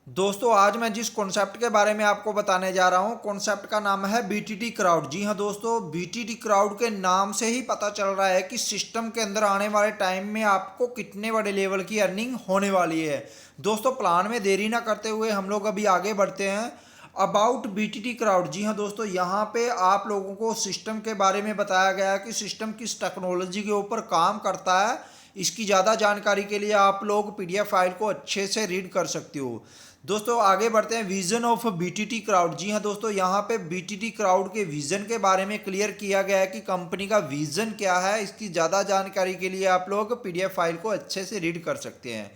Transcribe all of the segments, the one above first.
दोस्तों आज मैं जिस कॉन्सेप्ट के बारे में आपको बताने जा रहा हूँ कॉन्सेप्ट का नाम है बीटीटी क्राउड। जी हाँ दोस्तों, बीटीटी क्राउड के नाम से ही पता चल रहा है कि सिस्टम के अंदर आने वाले टाइम में आपको कितने बड़े लेवल की अर्निंग होने वाली है। दोस्तों प्लान में देरी ना करते हुए हम लोग अभी आगे बढ़ते हैं। About BTT crowd. जी हाँ दोस्तों, यहाँ पे आप लोगों को सिस्टम के बारे में बताया गया है कि सिस्टम किस टेक्नोलॉजी के ऊपर काम करता है। इसकी ज़्यादा जानकारी के लिए आप लोग पीडीएफ फाइल को अच्छे से रीड कर सकते हो। दोस्तों आगे बढ़ते हैं। Vision of BTT crowd. जी हाँ दोस्तों, यहाँ पे बीटीटी क्राउड के विजन के बारे में क्लियर किया गया है कि कंपनी का विजन क्या है। इसकी ज़्यादा जानकारी के लिए आप लोग पीडीएफ फाइल को अच्छे से रीड कर सकते हैं।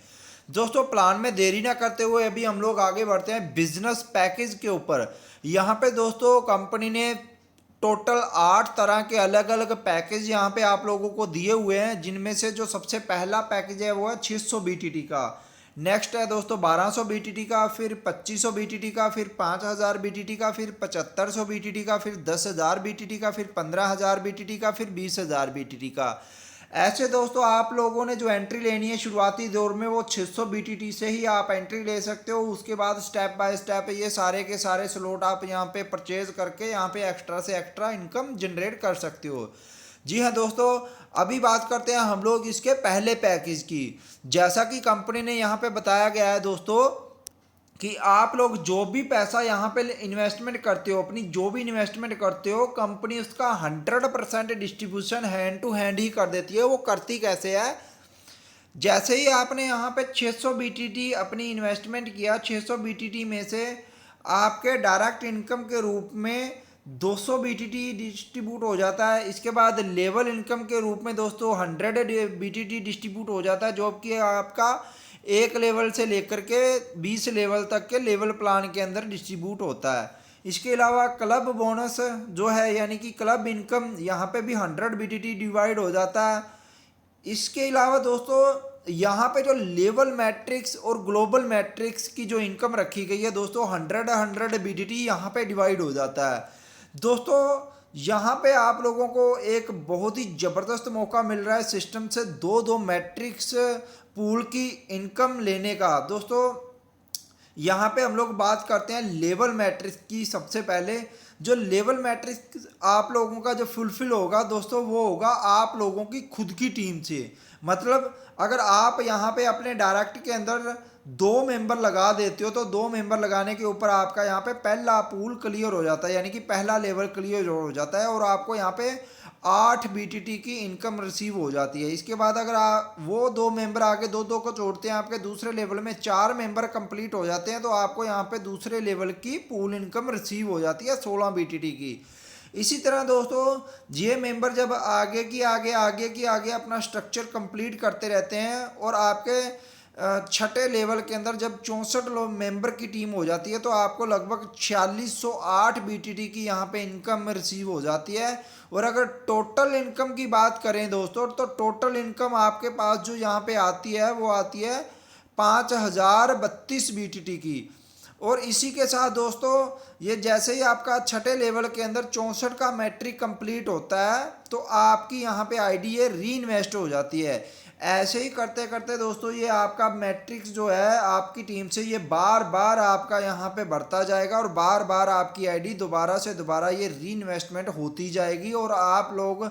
दोस्तों प्लान में देरी ना करते हुए अभी हम लोग आगे बढ़ते हैं बिजनेस पैकेज के ऊपर। यहाँ पे दोस्तों कंपनी ने टोटल 8 तरह के अलग अलग पैकेज यहाँ पे आप लोगों को दिए हुए हैं, जिनमें से जो सबसे पहला पैकेज है वो है 600 बीटीटी का। नेक्स्ट है दोस्तों 1200 बीटीटी का, फिर 2500 बीटीटी का, फिर 5000 बीटीटी का, फिर 7500 बीटीटी का, फिर 10,000 बीटीटी का, फिर 15,000 बीटीटी का, फिर 20,000 बीटीटी का। ऐसे दोस्तों आप लोगों ने जो एंट्री लेनी है शुरुआती दौर में वो 600 बीटीटी से ही आप एंट्री ले सकते हो। उसके बाद स्टेप बाय स्टेप ये सारे के सारे स्लॉट आप यहाँ पे परचेज करके यहाँ पे एक्स्ट्रा से एक्स्ट्रा इनकम जनरेट कर सकते हो। जी हाँ दोस्तों, अभी बात करते हैं हम लोग इसके पहले पैकेज की। जैसा कि कंपनी ने यहाँ पे बताया गया है दोस्तों कि आप लोग जो भी पैसा यहाँ पे इन्वेस्टमेंट करते हो, अपनी जो भी इन्वेस्टमेंट करते हो, कंपनी उसका 100% डिस्ट्रीब्यूशन हैंड टू हैंड ही कर देती है। वो करती कैसे है? जैसे ही आपने यहाँ पे 600 बीटीटी अपनी इन्वेस्टमेंट किया, 600 बीटीटी में से आपके डायरेक्ट इनकम के रूप में 200 बीटीटी डिस्ट्रीब्यूट हो जाता है। इसके बाद लेवल इनकम के रूप में दोस्तों 100 बीटीटी डिस्ट्रीब्यूट हो जाता है, जो कि आपका एक लेवल से लेकर के 20 लेवल तक के लेवल प्लान के अंदर डिस्ट्रीब्यूट होता है। इसके अलावा क्लब बोनस जो है यानी कि क्लब इनकम, यहाँ पे भी 100 बीटीटी डिवाइड हो जाता है। इसके अलावा दोस्तों यहाँ पे जो लेवल मैट्रिक्स और ग्लोबल मैट्रिक्स की जो इनकम रखी गई है दोस्तों 100 बीटीटी यहाँ पे डिवाइड हो जाता है। दोस्तों यहाँ पे आप लोगों को एक बहुत ही ज़बरदस्त मौका मिल रहा है सिस्टम से दो दो मैट्रिक्स पूल की इनकम लेने का। दोस्तों यहाँ पे हम लोग बात करते हैं लेवल मैट्रिक्स की। सबसे पहले जो लेवल मैट्रिक्स आप लोगों का जो फुलफिल होगा दोस्तों वो होगा आप लोगों की खुद की टीम से। मतलब अगर आप यहाँ पे अपने डायरेक्ट के अंदर 2 मेंबर लगा देते हो तो 2 मेंबर लगाने के ऊपर आपका यहाँ पे पहला पूल क्लियर हो जाता है, यानी कि पहला लेवल क्लियर हो जाता है और आपको यहाँ पे 8 बीटीटी की इनकम रिसीव हो जाती है। इसके बाद अगर वो 2 मेंबर आगे दो दो को जोड़ते हैं, आपके दूसरे लेवल में 4 मेंबर कंप्लीट हो जाते हैं तो आपको यहाँ पे दूसरे लेवल की पूल इनकम रिसीव हो जाती है 16 बीटीटी की। इसी तरह दोस्तों ये मेंबर जब आगे अपना स्ट्रक्चर कंप्लीट करते रहते हैं और आपके छठे लेवल के अंदर जब 64 लोग मेंबर की टीम हो जाती है तो आपको लगभग 4608 बीटीटी की यहाँ पे इनकम रिसीव हो जाती है। और अगर टोटल इनकम की बात करें दोस्तों तो टोटल इनकम आपके पास जो यहाँ पे आती है वो आती है 5032 बीटीटी की। और इसी के साथ दोस्तों ये जैसे ही आपका छठे लेवल के अंदर 64 का मैट्रिक कंप्लीट होता है तो आपकी यहाँ पे आईडी ये री इन्वेस्ट हो जाती है। ऐसे ही करते करते दोस्तों ये आपका मैट्रिक्स जो है आपकी टीम से ये बार बार आपका यहाँ पे बढ़ता जाएगा और बार बार आपकी आईडी दोबारा से दोबारा ये री इन्वेस्टमेंट होती जाएगी और आप लोग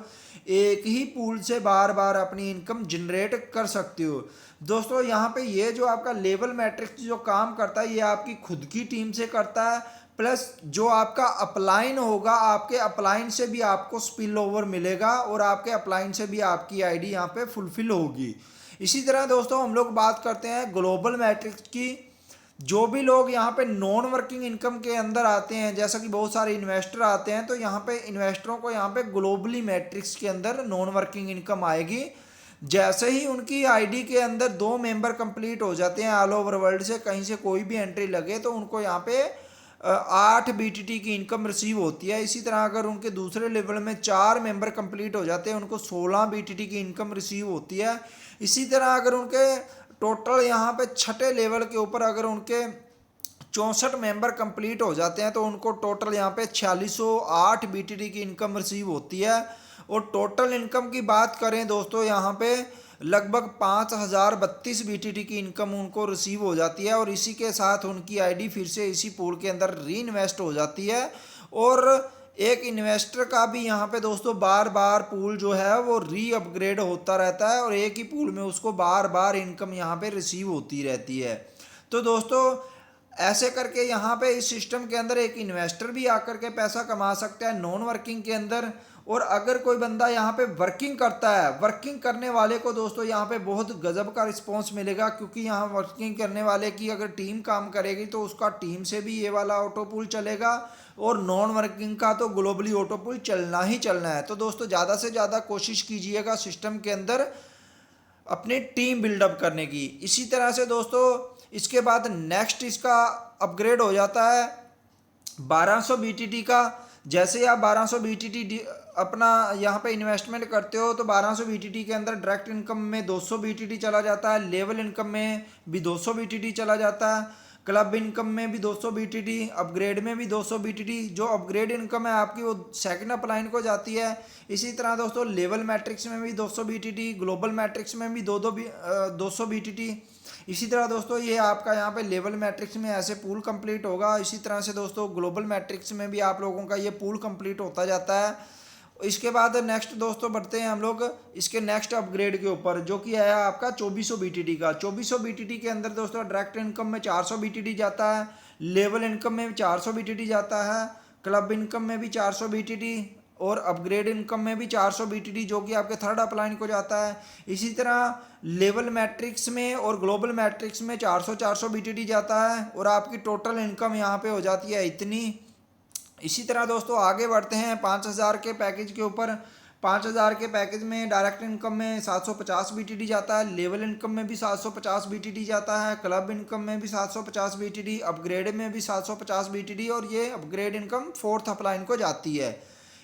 एक ही पूल से बार बार अपनी इनकम जनरेट कर सकते हो। दोस्तों यहाँ पे ये जो आपका लेवल मैट्रिक्स जो काम करता है ये आपकी खुद की टीम से करता है, प्लस जो आपका अपलाइन होगा आपके अपलाइन से भी आपको स्पिल ओवर मिलेगा और आपके अपलाइन से भी आपकी आईडी यहाँ पे फुलफिल होगी। इसी तरह दोस्तों हम लोग बात करते हैं ग्लोबल मैट्रिक्स की। जो भी लोग यहाँ पे नॉन वर्किंग इनकम के अंदर आते हैं, जैसा कि बहुत सारे इन्वेस्टर आते हैं, तो यहाँ पे इन्वेस्टरों को यहाँ पे ग्लोबली मैट्रिक्स के अंदर नॉन वर्किंग इनकम आएगी। जैसे ही उनकी आईडी के अंदर 2 मेंबर कंप्लीट हो जाते हैं ऑल ओवर वर्ल्ड से, कहीं से कोई भी एंट्री लगे तो उनको यहाँ पे 8 बीटीटी की इनकम रिसीव होती है। इसी तरह अगर उनके दूसरे लेवल में 4 मेंबर कंप्लीट हो जाते हैं उनको 16 बीटीटी की इनकम रिसीव होती है। इसी तरह अगर उनके टोटल यहाँ पे छठे लेवल के ऊपर अगर उनके 64 मेंबर कंप्लीट हो जाते हैं तो उनको टोटल यहाँ पे 4608 बीटीटी की इनकम रिसीव होती है। और टोटल इनकम की बात करें दोस्तों यहाँ पे लगभग 5032 BTT की इनकम उनको रिसीव हो जाती है और इसी के साथ उनकी आईडी फिर से इसी पूल के अंदर री इन्वेस्ट हो जाती है। और एक इन्वेस्टर का भी यहाँ पे दोस्तों बार बार पूल जो है वो री अपग्रेड होता रहता है और एक ही पूल में उसको बार बार इनकम यहाँ पे रिसीव होती रहती है। तो दोस्तों ऐसे करके यहाँ पे इस सिस्टम के अंदर एक इन्वेस्टर भी आकर के पैसा कमा सकता है नॉन वर्किंग के अंदर। और अगर कोई बंदा यहाँ पे वर्किंग करता है, वर्किंग करने वाले को दोस्तों यहाँ पे बहुत गजब का रिस्पॉन्स मिलेगा, क्योंकि यहाँ वर्किंग करने वाले की अगर टीम काम करेगी तो उसका टीम से भी ये वाला ऑटो पूल चलेगा और नॉन वर्किंग का तो ग्लोबली ऑटो पूल चलना ही चलना है। तो दोस्तों ज़्यादा से ज़्यादा कोशिश कीजिएगा सिस्टम के अंदर अपनी टीम बिल्डअप करने की। इसी तरह से दोस्तों इसके बाद नेक्स्ट इसका अपग्रेड हो जाता है 1200 BTT का। जैसे आप 1200 BTT अपना यहाँ पे इन्वेस्टमेंट करते हो तो 1200 BTT के अंदर डायरेक्ट इनकम में 200 BTT चला जाता है, लेवल इनकम में भी 200 BTT चला जाता है, क्लब इनकम में भी 200 BTT, अपग्रेड में भी 200 BTT। जो अपग्रेड इनकम है आपकी वो सेकंड अपलाइन को जाती है। इसी तरह दोस्तों लेवल मैट्रिक्स में भी 200 BTT, ग्लोबल मैट्रिक्स में भी 200 BTT। इसी तरह दोस्तों ये आपका यहाँ पे लेवल मैट्रिक्स में ऐसे पूल कंप्लीट होगा। इसी तरह से दोस्तों ग्लोबल मैट्रिक्स में भी आप लोगों का ये पूल कंप्लीट होता जाता है। इसके बाद नेक्स्ट दोस्तों बढ़ते हैं हम लोग इसके नेक्स्ट अपग्रेड के ऊपर, जो कि है आपका 2400 BTT का। 2400 BTT के अंदर दोस्तों डायरेक्ट इनकम में 400 BTT जाता है, लेवल इनकम में 400 BTT जाता है, क्लब इनकम में भी 400 BTT और अपग्रेड इनकम में भी 400 BTT, जो कि आपके थर्ड अपलाइन को जाता है। इसी तरह लेवल मैट्रिक्स में और ग्लोबल मैट्रिक्स में 400 BTT जाता है और आपकी टोटल इनकम यहाँ पे हो जाती है इतनी। इसी तरह दोस्तों आगे बढ़ते हैं 5000 के पैकेज के ऊपर। 5000 के पैकेज में डायरेक्ट इनकम में 750 BTT जाता है, लेवल इनकम में भी 750 BTT जाता है, क्लब इनकम में भी 750 BTT, अपग्रेड में भी 750 BTT और ये अपग्रेड इनकम फोर्थ अपलाइन को जाती है।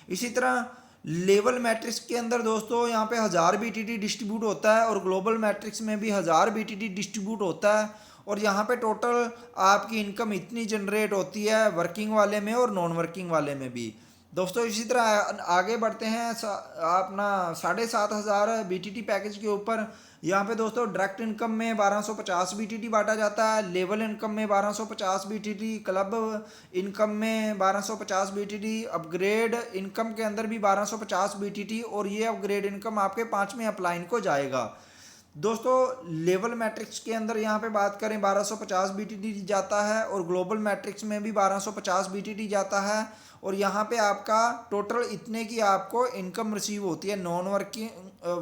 इसी तरह लेवल मैट्रिक्स के अंदर दोस्तों यहाँ पे 1000 BTT डिस्ट्रीब्यूट होता है और ग्लोबल मैट्रिक्स में भी 1000 BTT डिस्ट्रीब्यूट होता है और यहाँ पे टोटल आपकी इनकम इतनी जनरेट होती है वर्किंग वाले में और नॉन वर्किंग वाले में भी। दोस्तों इसी तरह आगे बढ़ते हैं अपना 7500 BTT पैकेज के ऊपर। यहाँ पे दोस्तों डायरेक्ट इनकम में 1250 BTT बांटा जाता है, लेवल इनकम में 1250 BTT, क्लब इनकम में 1250 BTT, अपग्रेड इनकम के अंदर भी 1250 BTT और ये अपग्रेड इनकम आपके 5वें अपलाइन को जाएगा। दोस्तों लेवल मैट्रिक्स के अंदर यहाँ पे बात करें 1250 BTT जाता है और ग्लोबल मैट्रिक्स में भी 1250 BTT जाता है और यहाँ पे आपका टोटल इतने की आपको इनकम रिसीव होती है नॉन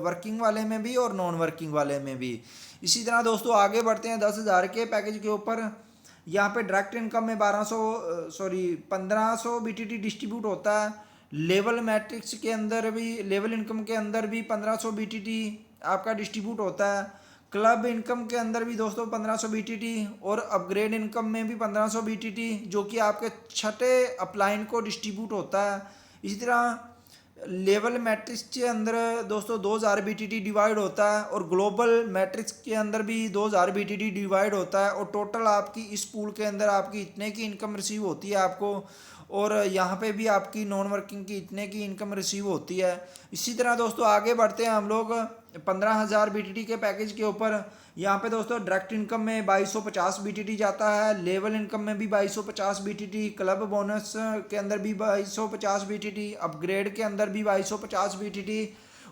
वर्किंग वाले में भी और नॉन वर्किंग वाले में भी। इसी तरह दोस्तों आगे बढ़ते हैं 10,000 के पैकेज के ऊपर। यहाँ पे डायरेक्ट इनकम में 1500 BTT डिस्ट्रीब्यूट होता है, लेवल मैट्रिक्स के अंदर भी लेवल इनकम के अंदर भी 1500 BTT आपका डिस्ट्रीब्यूट होता है, क्लब इनकम के अंदर भी दोस्तों 1500 BTT और अपग्रेड इनकम में भी 1500 BTT, जो कि आपके छठे अपलाइन को डिस्ट्रीब्यूट होता है। इसी तरह लेवल मैट्रिक्स के अंदर दोस्तों 2000 BTT डिवाइड होता है और ग्लोबल मैट्रिक्स के अंदर भी 2000 BTT डिवाइड होता है और टोटल आपकी इस पूल के अंदर आपकी इतने की इनकम रिसीव होती है आपको और यहाँ पे भी आपकी नॉन वर्किंग की इतने की इनकम रिसीव होती है। इसी तरह दोस्तों आगे बढ़ते हैं हम लोग 15000 BTT के पैकेज के ऊपर। यहाँ पे दोस्तों डायरेक्ट इनकम में 2250 BTT जाता है, लेवल इनकम में भी 2250 BTT, क्लब बोनस के अंदर भी 2250 BTT, अपग्रेड के अंदर भी 2250 BTT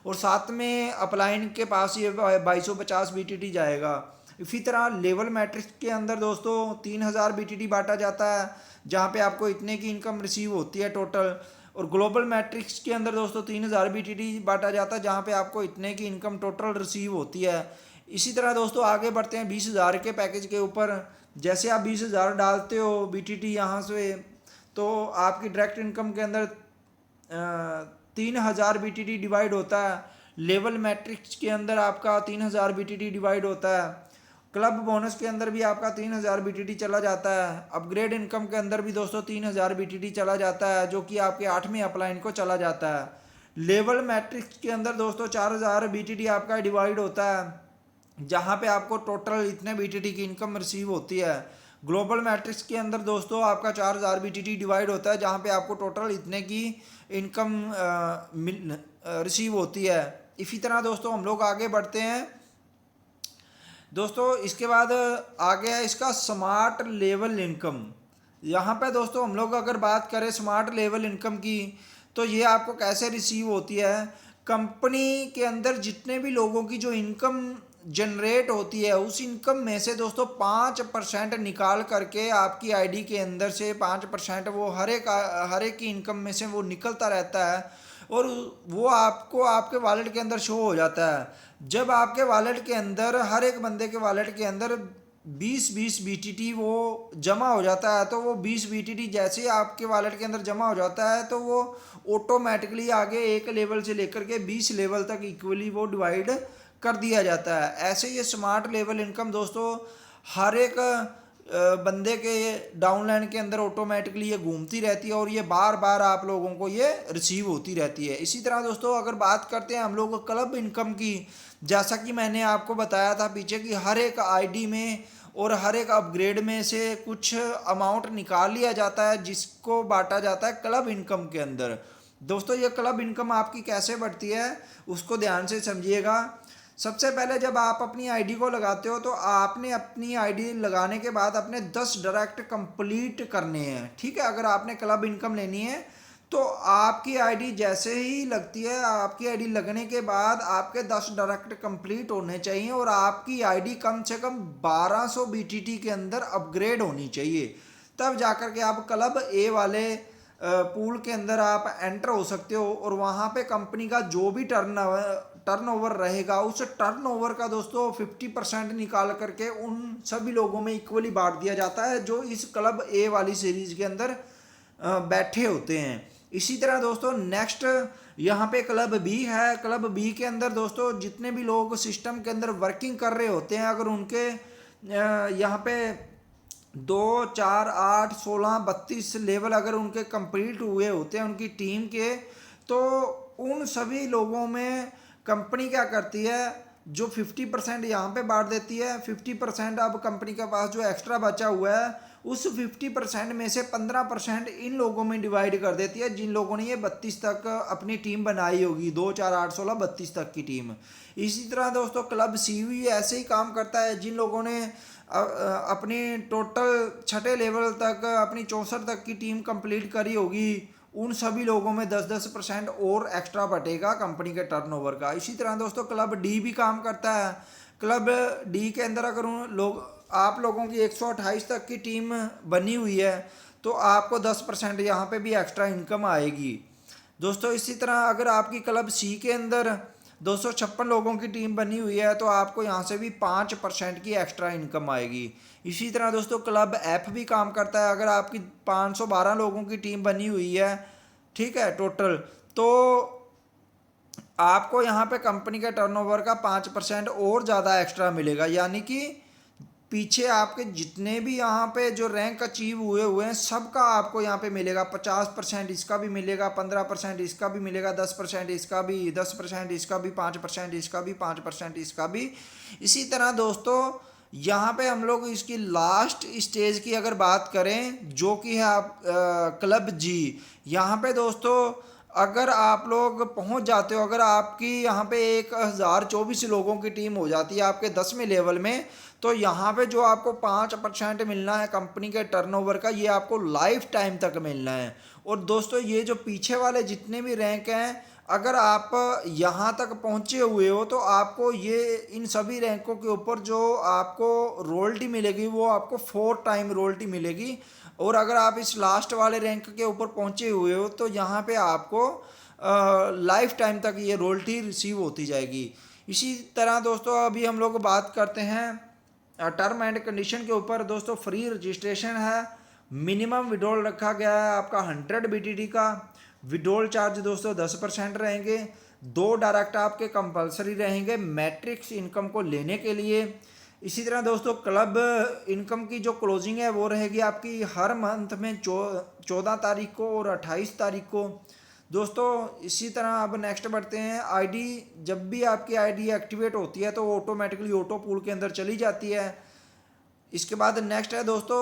और साथ में अपलाइन के पास ये 2250 BTT जाएगा। इसी तरह लेवल मैट्रिक्स के अंदर दोस्तों 3000 BTT बांटा जाता है, जहाँ पे आपको इतने की इनकम रिसीव होती है टोटल और ग्लोबल मैट्रिक्स के अंदर दोस्तों 3000 BTT बांटा जाता है, जहाँ पे आपको इतने की इनकम टोटल रिसीव होती है। इसी तरह दोस्तों आगे बढ़ते हैं 20000 के पैकेज के ऊपर। जैसे आप 20000 डालते हो BTT यहाँ से तो आपकी डायरेक्ट इनकम के अंदर 3000 BTT डिवाइड होता है, लेवल मैट्रिक्स के अंदर आपका 3000 BTT डिवाइड होता है, क्लब बोनस के अंदर भी आपका 3000 BTT चला जाता है, अपग्रेड इनकम के अंदर भी दोस्तों 3000 BTT चला जाता है, जो कि आपके 8वें अपलाइन को चला जाता है। लेवल मैट्रिक्स के अंदर दोस्तों 4000 BTT आपका डिवाइड होता है, जहां पे आपको टोटल इतने BTT की इनकम रिसीव होती है। ग्लोबल मैट्रिक्स के अंदर दोस्तों आपका 4000 BTT डिवाइड होता है, जहां पे आपको टोटल इतने की इनकम रिसीव होती है। इसी तरह दोस्तों हम लोग आगे बढ़ते हैं। दोस्तों इसके बाद आगे है इसका स्मार्ट लेवल इनकम। यहाँ पे दोस्तों हम लोग अगर बात करें स्मार्ट लेवल इनकम की, तो ये आपको कैसे रिसीव होती है। कंपनी के अंदर जितने भी लोगों की जो इनकम जनरेट होती है, उस इनकम में से दोस्तों 5% निकाल करके आपकी आईडी के अंदर से 5% वो हर एक की इनकम में से वो निकलता रहता है, और वो आपको आपके वॉलेट के अंदर शो हो जाता है। जब आपके वॉलेट के अंदर हर एक बंदे के वॉलेट के अंदर 20-20 BTT वो जमा हो जाता है, तो वो 20 BTT जैसे ही आपके वॉलेट के अंदर जमा हो जाता है, तो वो ऑटोमेटिकली आगे एक लेवल से लेकर के 20 लेवल तक इक्वली वो डिवाइड कर दिया जाता है। ऐसे ये स्मार्ट लेवल इनकम दोस्तों हर एक बंदे के डाउनलाइन के अंदर ऑटोमेटिकली ये घूमती रहती है, और ये बार बार आप लोगों को ये रिसीव होती रहती है। इसी तरह दोस्तों अगर बात करते हैं हम लोग क्लब इनकम की, जैसा कि मैंने आपको बताया था पीछे कि हर एक आईडी में और हर एक अपग्रेड में से कुछ अमाउंट निकाल लिया जाता है, जिसको बांटा जाता है क्लब इनकम के अंदर। दोस्तों ये क्लब इनकम आपकी कैसे बढ़ती है उसको ध्यान से समझिएगा। सबसे पहले जब आप अपनी आईडी को लगाते हो, तो आपने अपनी आईडी लगाने के बाद अपने 10 डायरेक्ट कंप्लीट करने हैं, ठीक है। अगर आपने क्लब इनकम लेनी है तो आपकी आईडी जैसे ही लगती है, आपकी आईडी लगने के बाद आपके 10 डायरेक्ट कंप्लीट होने चाहिए, और आपकी आईडी कम से कम 1200 BTT के अंदर अपग्रेड होनी चाहिए। तब जाकर के आप क्लब ए वाले पूल के अंदर आप एंटर हो सकते हो, और वहाँ पे कंपनी का जो भी टर्नओवर रहेगा, उस टर्नओवर का दोस्तों 50% निकाल करके उन सभी लोगों में इक्वली बांट दिया जाता है जो इस क्लब ए वाली सीरीज के अंदर बैठे होते हैं। इसी तरह दोस्तों नेक्स्ट यहाँ पे क्लब बी है। क्लब बी के अंदर दोस्तों जितने भी लोग सिस्टम के अंदर वर्किंग कर रहे होते हैं, अगर उनके यहाँ पे 2, 4, 8, 16, 32 लेवल अगर उनके कंप्लीट हुए होते हैं उनकी टीम के, तो उन सभी लोगों में कंपनी क्या करती है, जो 50% यहाँ पे बांट देती है। 50% अब कंपनी के पास जो एक्स्ट्रा बचा हुआ है, उस 50% में से 15% इन लोगों में डिवाइड कर देती है, जिन लोगों ने ये 32 तक अपनी टीम बनाई होगी, 2, 4, 8, 16, 32 तक की टीम। इसी तरह दोस्तों क्लब सी भी ऐसे ही काम करता है, जिन लोगों ने अपनी टोटल 6ठे लेवल तक अपनी 64 तक की टीम कंप्लीट करी होगी, उन सभी लोगों में 10-10% और एक्स्ट्रा बटेगा कंपनी के टर्नओवर का। इसी तरह दोस्तों क्लब डी भी काम करता है। क्लब डी के अंदर अगर आप लोगों की 128 तक की टीम बनी हुई है, तो आपको 10% यहाँ पे भी एक्स्ट्रा इनकम आएगी। दोस्तों इसी तरह अगर आपकी क्लब सी के अंदर 256 लोगों की टीम बनी हुई है, तो आपको यहाँ से भी 5% की एक्स्ट्रा इनकम आएगी। इसी तरह दोस्तों क्लब एफ भी काम करता है। अगर आपकी 512 लोगों की टीम बनी हुई है, ठीक है, टोटल, तो आपको यहाँ पे कंपनी के टर्नओवर का 5% और ज़्यादा एक्स्ट्रा मिलेगा। यानी कि पीछे आपके जितने भी यहाँ पे जो रैंक अचीव हुए हैं, सबका आपको यहाँ पे मिलेगा। 50% इसका भी मिलेगा, 15% इसका भी मिलेगा, 10% इसका भी, 10% इसका भी, 5% इसका भी, 5% इसका भी। इसी तरह दोस्तों यहाँ पे हम लोग इसकी लास्ट स्टेज की अगर बात करें, जो कि है आप क्लब जी। यहाँ पे दोस्तों अगर आप लोग पहुँच जाते हो, अगर आपकी यहाँ पे 1024 लोगों की टीम हो जाती है आपके 10वें लेवल में, तो यहाँ पे जो आपको 5% मिलना है कंपनी के टर्नओवर का, ये आपको लाइफ टाइम तक मिलना है। और दोस्तों ये जो पीछे वाले जितने भी रैंक हैं, अगर आप यहाँ तक पहुँचे हुए हो, तो आपको ये इन सभी रैंकों के ऊपर जो आपको रॉयल्टी मिलेगी, वो आपको 4 टाइम रॉयल्टी मिलेगी। और अगर आप इस लास्ट वाले रैंक के ऊपर पहुँचे हुए हो, तो यहाँ पे आपको लाइफ टाइम तक ये रॉयल्टी रिसीव होती जाएगी। इसी तरह दोस्तों अभी हम लोग बात करते हैं टर्म एंड कंडीशन के ऊपर। दोस्तों फ्री रजिस्ट्रेशन है, मिनिमम विड्रॉल रखा गया है आपका 100 BTT का। विड्रॉल चार्ज दोस्तों 10% रहेंगे। 2 डायरेक्ट आपके कंपलसरी रहेंगे मैट्रिक्स इनकम को लेने के लिए। इसी तरह दोस्तों क्लब इनकम की जो क्लोजिंग है वो रहेगी आपकी हर मंथ में 14 तारीख को और 28 तारीख को। दोस्तों इसी तरह अब नेक्स्ट बढ़ते हैं। आईडी, जब भी आपकी आईडी एक्टिवेट होती है तो वो ऑटोमेटिकली ऑटो पूल के अंदर चली जाती है। इसके बाद नेक्स्ट है दोस्तों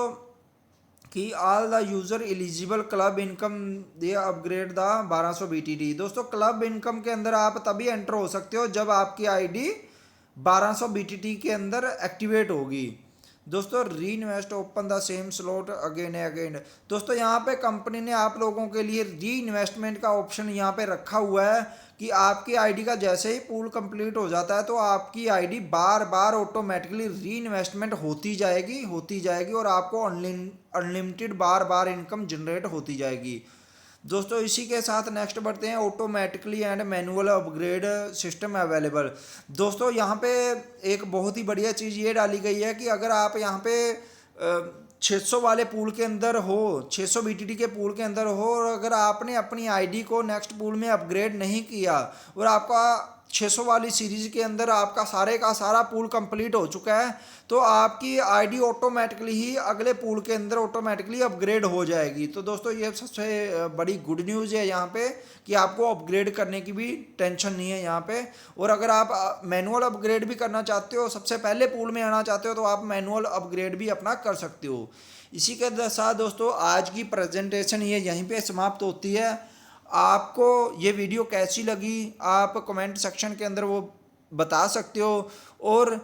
कि all the user eligible club income they upgrade the 1200 BTT। दोस्तों क्लब इनकम के अंदर आप तभी एंटर हो सकते हो जब आपकी आईडी 1200 BTT के अंदर एक्टिवेट होगी। दोस्तों री invest open the same slot again again. दोस्तों यहाँ पे कंपनी ने आप लोगों के लिए री इन्वेस्टमेंट का ऑप्शन यहाँ पे रखा हुआ है कि आपकी आईडी का जैसे ही पूल कंप्लीट हो जाता है तो आपकी आईडी बार बार ऑटोमेटिकली री इन्वेस्टमेंट होती जाएगी और आपको अनलिमिटेड बार बार इनकम जनरेट होती जाएगी। दोस्तों इसी के साथ नेक्स्ट बढ़ते हैं, automatically and manual upgrade system available. दोस्तों यहाँ पे एक बहुत ही बढ़िया चीज़ ये डाली गई है कि अगर आप यहाँ पे 600 वाले पूल के अंदर हो, 600 BTT के पूल के अंदर हो और अगर आपने अपनी आईडी को नेक्स्ट पूल में अपग्रेड नहीं किया और आपका 600 वाली सीरीज के अंदर आपका सारे का सारा पूल कंप्लीट हो चुका है तो आपकी आईडी ऑटोमेटिकली ही अगले पूल के अंदर ऑटोमेटिकली अपग्रेड हो जाएगी। तो दोस्तों ये सबसे बड़ी गुड न्यूज़ है यहाँ पे कि आपको अपग्रेड करने की भी टेंशन नहीं है यहाँ पे। और अगर आप मैनुअल अपग्रेड भी करना चाहते हो, सबसे पहले पूल में आना चाहते हो, तो आप मैनुअल अपग्रेड भी अपना कर सकते हो। इसी के साथ दोस्तों आज की प्रेजेंटेशन ये यहीं पे समाप्त होती है। आपको ये वीडियो कैसी लगी आप कमेंट सेक्शन के अंदर वो बता सकते हो और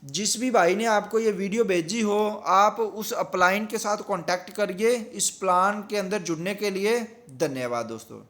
जिस भी भाई ने आपको ये वीडियो भेजी हो आप उस अपलाइन के साथ कांटेक्ट करिए इस प्लान के अंदर जुड़ने के लिए। धन्यवाद दोस्तों।